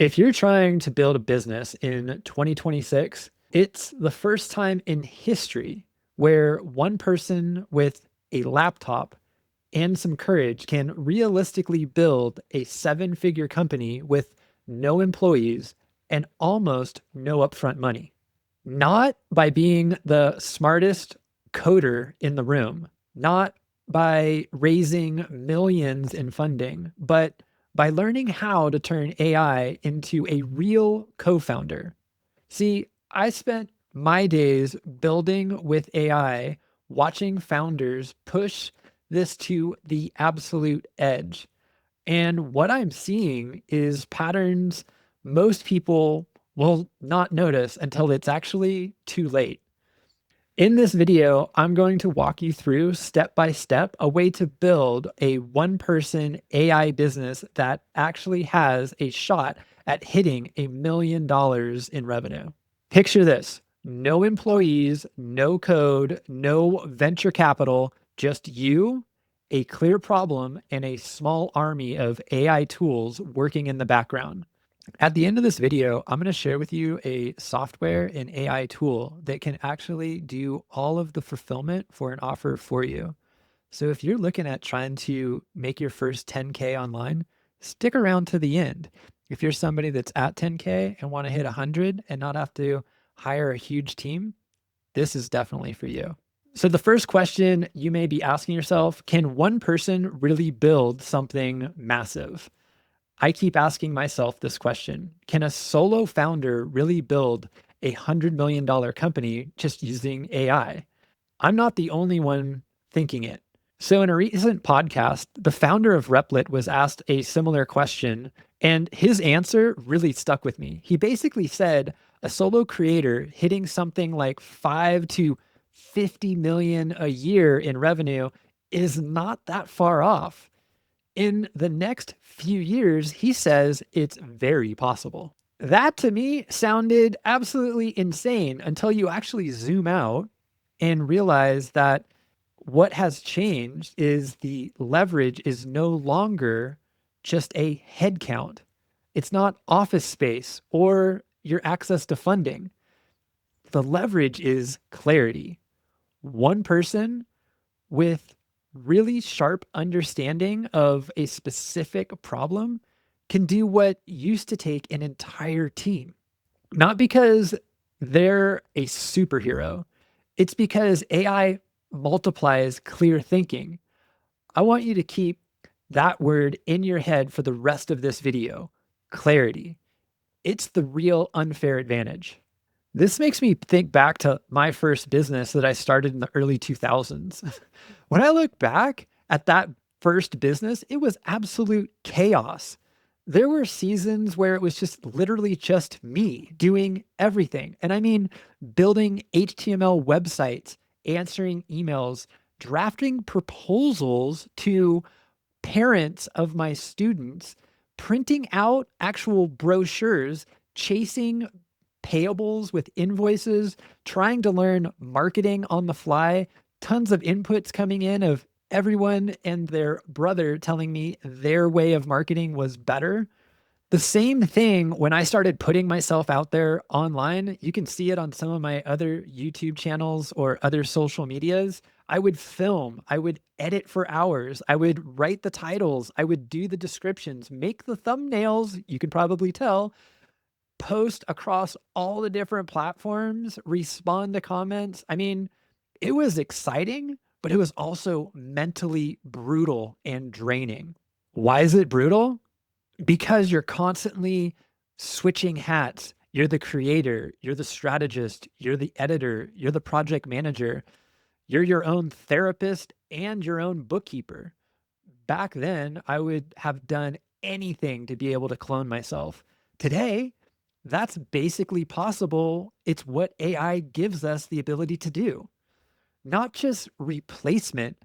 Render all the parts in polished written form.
If you're trying to build a business in 2026, it's the first time in history where one person with a laptop and some courage can realistically build a seven-figure company with no employees and almost no upfront money. Not by being the smartest coder in the room, not by raising millions in funding, but by learning how to turn AI into a real co-founder. See, I spent my days building with AI, watching founders push this to the absolute edge. And what I'm seeing is patterns most people will not notice until it's actually too late. In this video, I'm going to walk you through step by step a way to build a one person AI business that actually has a shot at hitting $1 million in revenue. Picture this: no employees, no code, no venture capital, just you, a clear problem, and a small army of AI tools working in the background. At the end of this video, I'm going to share with you a software and AI tool that can actually do all of the fulfillment for an offer for you. So if you're looking at trying to make your first 10K online, stick around to the end. If you're somebody that's at 10K and want to hit 100 and not have to hire a huge team, this is definitely for you. So the first question you may be asking yourself, can one person really build something massive? I keep asking myself this question: can a solo founder really build $100 million company just using AI? I'm not the only one thinking it. So, in a recent podcast, the founder of Replit was asked a similar question, and his answer really stuck with me. He basically said a solo creator hitting something like 5 to 50 million a year in revenue is not that far off. In the next few years, he says it's very possible. That to me sounded absolutely insane until you actually zoom out and realize that what has changed is the leverage is no longer just a head count. It's not office space or your access to funding. The leverage is clarity. One person with really sharp understanding of a specific problem can do what used to take an entire team. Not because they're a superhero, it's because AI multiplies clear thinking. I want you to keep that word in your head for the rest of this video: clarity. It's the real unfair advantage. This makes me think back to my first business that I started in the early 2000s. When I look back at that first business, it was absolute chaos. There were seasons where it was just literally just me doing everything. And I mean, building HTML websites, answering emails, drafting proposals to parents of my students, printing out actual brochures, chasing payables with invoices, trying to learn marketing on the fly, tons of inputs coming in of everyone and their brother telling me their way of marketing was better. The same thing when I started putting myself out there online. You can see it on some of my other YouTube channels or other social medias. I would film, I would edit for hours, I would write the titles, I would do the descriptions, make the thumbnails, you can probably tell, post across all the different platforms, respond to comments. I mean, it was exciting, but it was also mentally brutal and draining. Why is it brutal? Because you're constantly switching hats. You're the creator, you're the strategist, you're the editor, you're the project manager, you're your own therapist and your own bookkeeper. Back then, I would have done anything to be able to clone myself. Today, that's basically possible. It's what AI gives us the ability to do. Not just replacement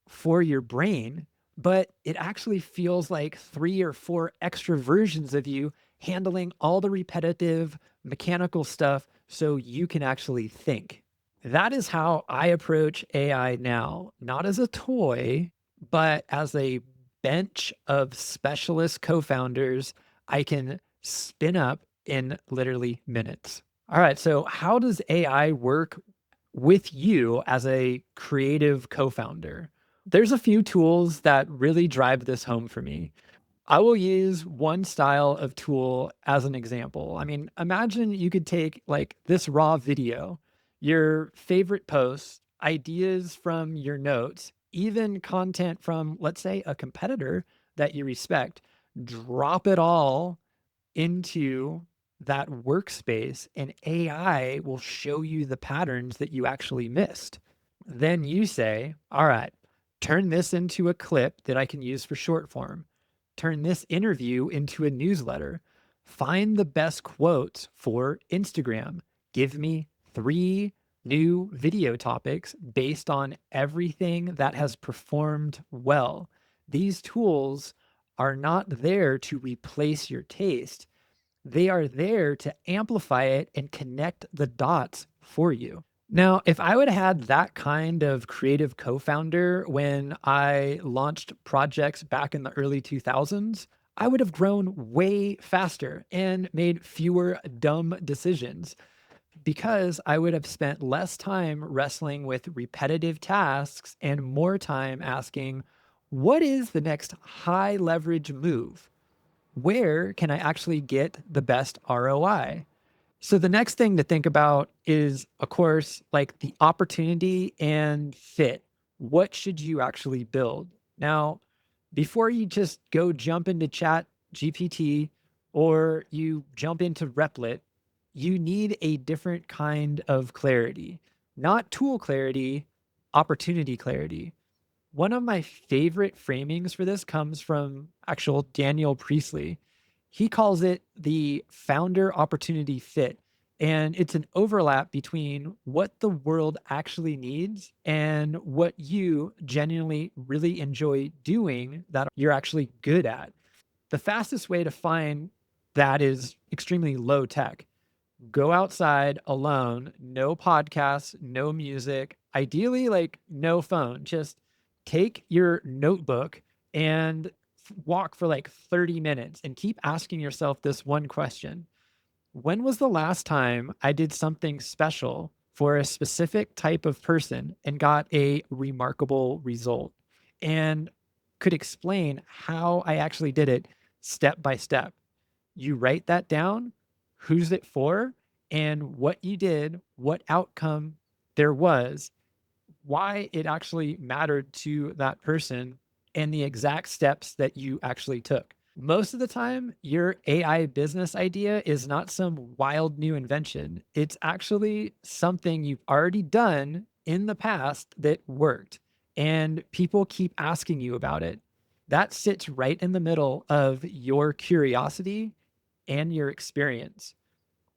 for your brain, but it actually feels like 3 or 4 extra versions of you handling all the repetitive mechanical stuff so you can actually think. That is how I approach AI now, not as a toy, but as a bench of specialist co-founders I can spin up in literally minutes. All right, so how does AI work with you as a creative co-founder? There's a few tools that really drive this home for me. I will use one style of tool as an example. I mean, imagine you could take like this raw video, your favorite posts, ideas from your notes, even content from, let's say, a competitor that you respect, drop it all into that workspace, and AI will show you the patterns that you actually missed. Then you say, all right, turn this into a clip that I can use for short form. Turn this interview into a newsletter. Find the best quotes for Instagram. Give me 3 new video topics based on everything that has performed well. These tools are not there to replace your taste. They are there to amplify it and connect the dots for you. Now, if I would have had that kind of creative co-founder when I launched projects back in the early 2000s, I would have grown way faster and made fewer dumb decisions because I would have spent less time wrestling with repetitive tasks and more time asking, what is the next high leverage move? Where can I actually get the best ROI? So the next thing to think about is, of course, like the opportunity and fit. What should you actually build? Now, before you just go jump into Chat GPT or you jump into Replit, you need a different kind of clarity, not tool clarity, opportunity clarity. One of my favorite framings for this comes from actual Daniel Priestley. He calls it the founder opportunity fit. And it's an overlap between what the world actually needs and what you genuinely really enjoy doing that you're actually good at. The fastest way to find that is extremely low tech. Go outside alone, no podcasts, no music, ideally like no phone. Just take your notebook and walk for like 30 minutes and keep asking yourself this one question. When was the last time I did something special for a specific type of person and got a remarkable result? And could explain how I actually did it step by step. You write that down, who's it for, and what you did, what outcome there was, why it actually mattered to that person, and the exact steps that you actually took. Most of the time, your AI business idea is not some wild new invention. It's actually something you've already done in the past that worked, and people keep asking you about it. That sits right in the middle of your curiosity and your experience.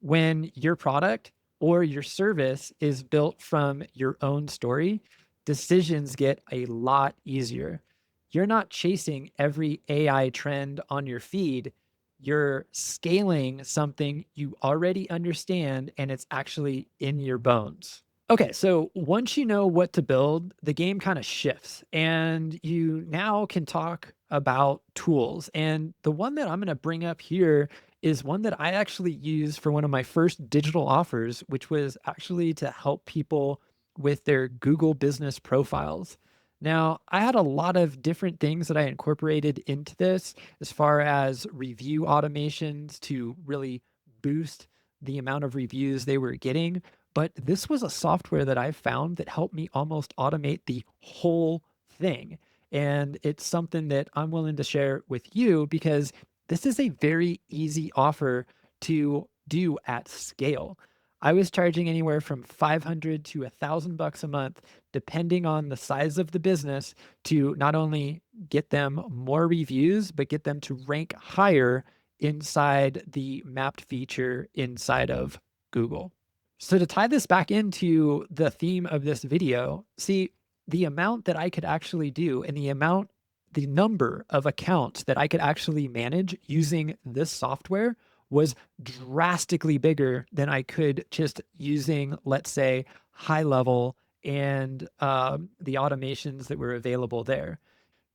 When your product or your service is built from your own story, decisions get a lot easier. You're not chasing every AI trend on your feed. You're scaling something you already understand and it's actually in your bones. Okay, so once you know what to build, the game kind of shifts and you now can talk about tools. And the one that I'm going to bring up here is one that I actually used for one of my first digital offers, which was actually to help people with their Google business profiles. Now, I had a lot of different things that I incorporated into this as far as review automations to really boost the amount of reviews they were getting. But this was a software that I found that helped me almost automate the whole thing. And it's something that I'm willing to share with you because this is a very easy offer to do at scale. I was charging anywhere from 500 to $1,000 a month, depending on the size of the business, to not only get them more reviews, but get them to rank higher inside the mapped feature inside of Google. So to tie this back into the theme of this video, see the amount that I could actually do and the number of accounts that I could actually manage using this software was drastically bigger than I could just using, let's say, high level and the automations that were available there.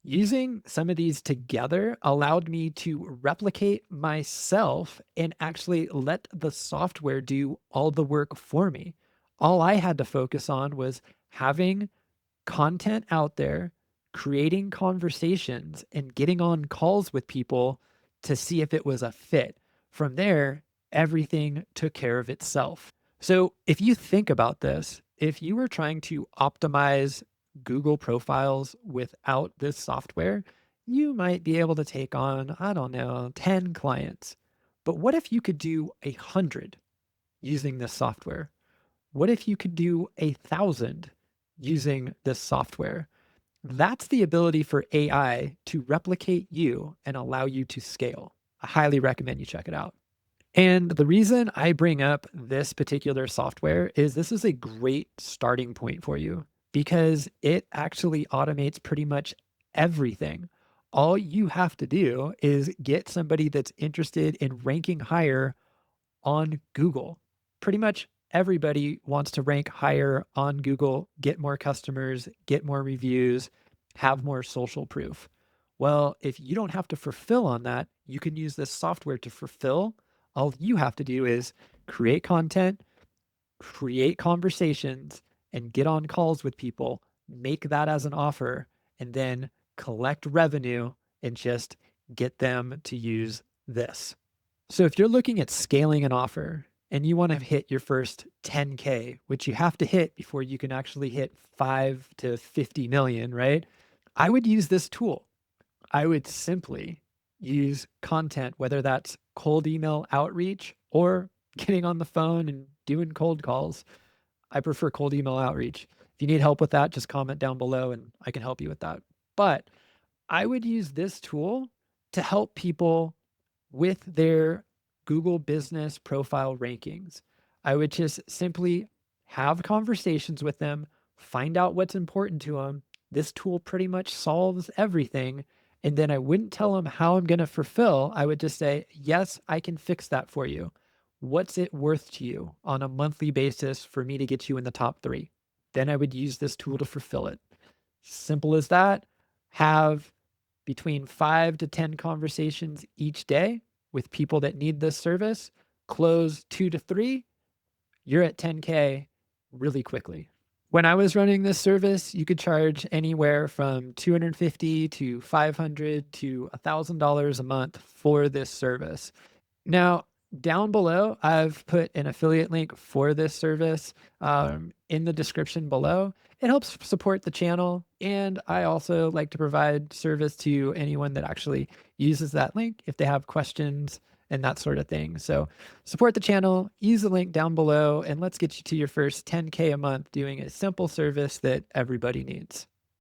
Using some of these together allowed me to replicate myself and actually let the software do all the work for me. All I had to focus on was having content out there, creating conversations, and getting on calls with people to see if it was a fit. From there, everything took care of itself. So, if you think about this, if you were trying to optimize Google profiles without this software, you might be able to take on, I don't know, 10 clients. But what if you could do 100 using this software? What if you could do 1,000 using this software? That's the ability for AI to replicate you and allow you to scale. I highly recommend you check it out. And the reason I bring up this particular software is this is a great starting point for you because it actually automates pretty much everything. All you have to do is get somebody that's interested in ranking higher on Google. Pretty much everybody wants to rank higher on Google, get more customers, get more reviews, have more social proof. Well, if you don't have to fulfill on that, you can use this software to fulfill. All you have to do is create content, create conversations, and get on calls with people, make that as an offer, and then collect revenue and just get them to use this. So if you're looking at scaling an offer and you want to hit your first 10K, which you have to hit before you can actually hit 5 to 50 million, right? I would use this tool. I would simply use content, whether that's cold email outreach or getting on the phone and doing cold calls. I prefer cold email outreach. If you need help with that, just comment down below and I can help you with that. But I would use this tool to help people with their Google business profile rankings. I would just simply have conversations with them, find out what's important to them. This tool pretty much solves everything. And then I wouldn't tell them how I'm going to fulfill. I would just say, yes, I can fix that for you. What's it worth to you on a monthly basis for me to get you in the top 3? Then I would use this tool to fulfill it. Simple as that. Have between 5 to 10 conversations each day with people that need this service, close 2 to 3, you're at 10K really quickly. When I was running this service, you could charge anywhere from 250 to 500 to $1,000 a month for this service. Now, down below, I've put an affiliate link for this service in the description below. It helps support the channel, and I also like to provide service to anyone that actually uses that link if they have questions and that sort of thing. So support the channel, use the link down below, and let's get you to your first 10K a month doing a simple service that everybody needs.